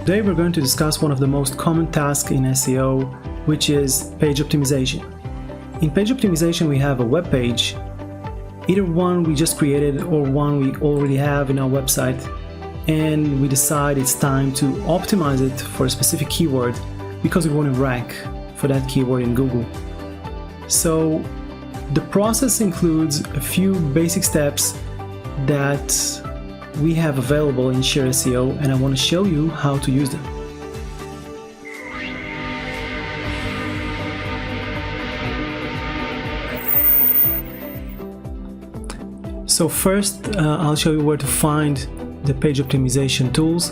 Today we're going to discuss one of the most common tasks in SEO, which is page optimization. In page optimization we have a web page, either one we just created or one we already have in our website, and we decide it's time to optimize it for a specific keyword because we want to rank for that keyword in Google. So the process includes a few basic steps that we have available in SheerSEO, and I want to show you how to use them. So first, I'll show you where to find the page optimization tools.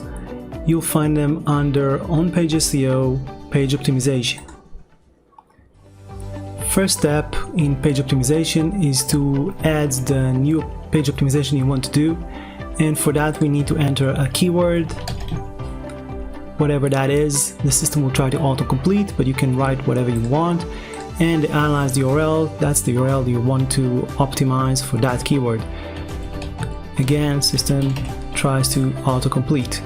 You'll find them under On-Page SEO, Page Optimization. First step in page optimization is to add the new page optimization you want to do, and for that we need to enter a keyword, whatever that is. The system will try to autocomplete, but you can write whatever you want, and the analyzed URL, that's the URL you want to optimize for that keyword. Again, system tries to autocomplete.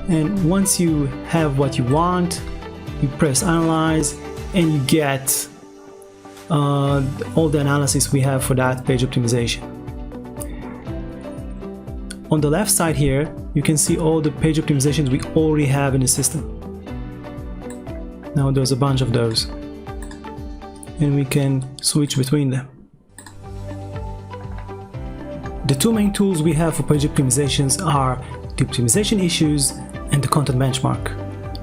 And once you have what you want, you press analyze and you get all the analysis we have for that page optimization. On the left side here, you can see all the page optimizations we already have in the system. Now there's a bunch of those, and we can switch between them. The two main tools we have for page optimizations are the optimization issues and the content benchmark.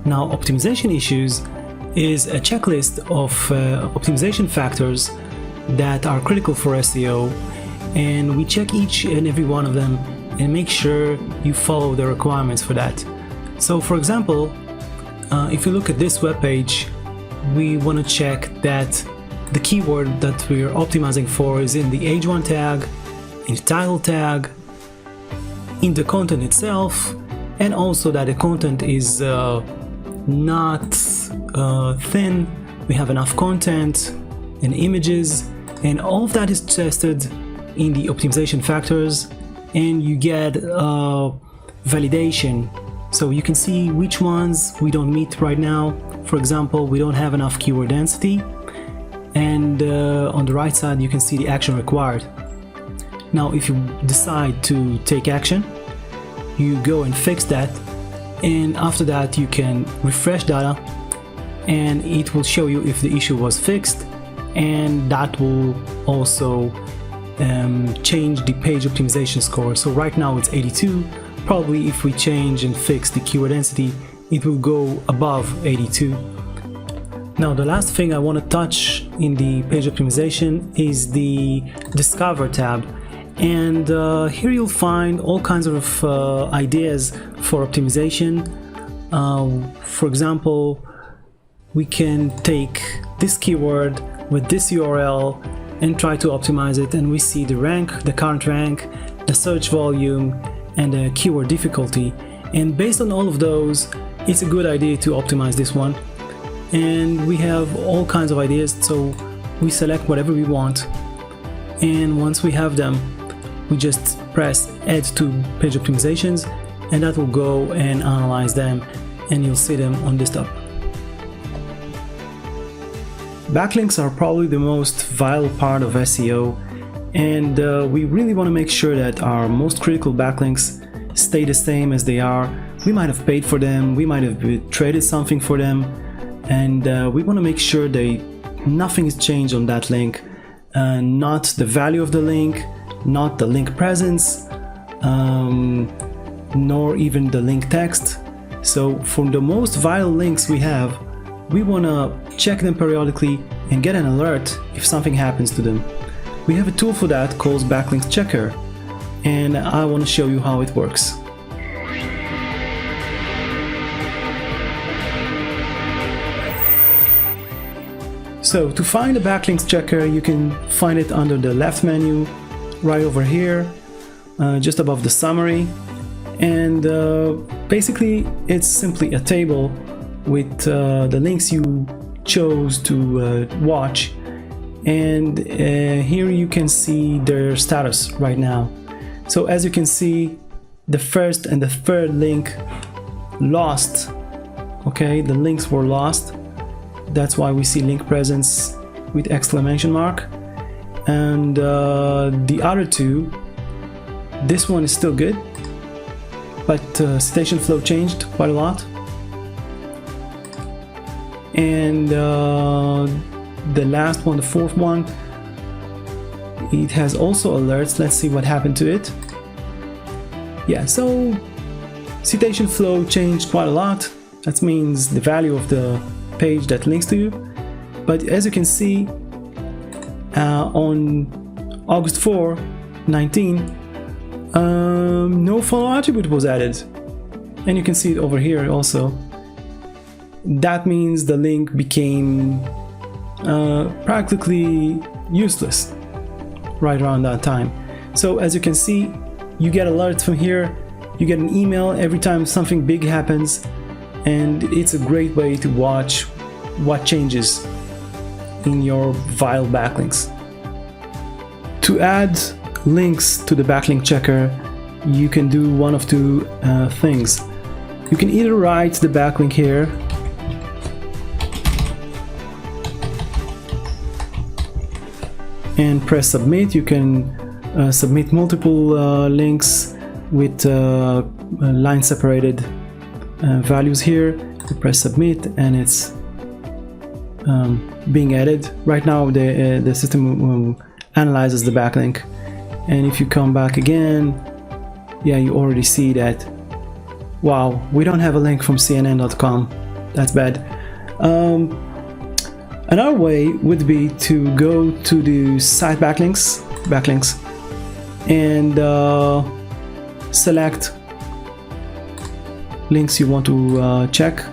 Now, optimization issues is a checklist of optimization factors that are critical for SEO, and we check each and every one of them and make sure you follow the requirements for that. So for example, if you look at this web page, we want to check that the keyword that we're optimizing for is in the H1 tag, in the title tag, in the content itself, and also that the content is not thin, we have enough content and images, and all of that is tested in the optimization factors, and you get validation. So you can see which ones we don't meet right now. For example, we don't have enough keyword density, and on the right side you can see the action required. Now if you decide to take action, you go and fix that, and after that you can refresh data and it will show you if the issue was fixed, and that will also change the page optimization score. So right now it's 82. Probably if we change and fix the keyword density, it will go above 82. Now the last thing I want to touch in the page optimization is the Discover tab. And here you'll find all kinds of ideas for optimization. For example, we can take this keyword with this URL and try to optimize it, and we see the rank, the current rank, the search volume, and the keyword difficulty. And based on all of those, it's a good idea to optimize this one. And we have all kinds of ideas, so we select whatever we want, and once we have them, we just press add to page optimizations, and that will go and analyze them, and you'll see them on this tab. Backlinks are probably the most vital part of SEO, and we really want to make sure that our most critical backlinks stay the same as they are. We might have paid for them, we might have traded something for them, and we want to make sure nothing is changed on that link, not the value of the link, not the link presence, nor even the link text. So for the most vital links we have, we want to check them periodically and get an alert if something happens to them. We have a tool for that called Backlinks Checker, and I want to show you how it works. So to find the Backlinks Checker, you can find it under the left menu right over here, just above the summary, and basically it's simply a table with the links you chose to watch, and here you can see their status right now. So as you can see, the first and the third link lost. Okay, the links were lost. That's why we see link presence with exclamation mark. And the other two, this one is still good, but citation flow changed quite a lot. And the last one, the fourth one, it has also alerts. Let's see what happened to it. Yeah, so citation flow changed quite a lot. That means the value of the page that links to you. But as you can see, on August 4, 19, no follow attribute was added. And you can see it over here also. That means the link became practically useless right around that time. So as you can see, you get alerts from here, you get an email every time something big happens, and it's a great way to watch what changes in your viral backlinks. To add links to the backlink checker, you can do one of two things. You can either write the backlink here and press submit. You can submit multiple links with line separated values here. You press submit and it's being added. Right now the system analyzes the backlink, and if you come back again, yeah, you already see that, wow, we don't have a link from CNN.com. That's bad. Another way would be to go to the site backlinks, and select links you want to check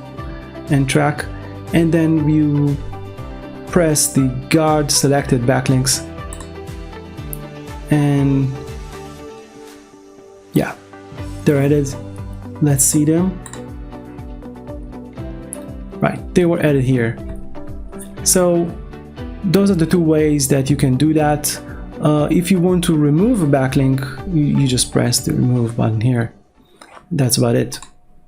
and track, and then you press the guard selected backlinks, and yeah, they're added. Let's see them. Right, they were added here. So those are the two ways that you can do that. If you want to remove a backlink, you just press the remove button here. That's about it.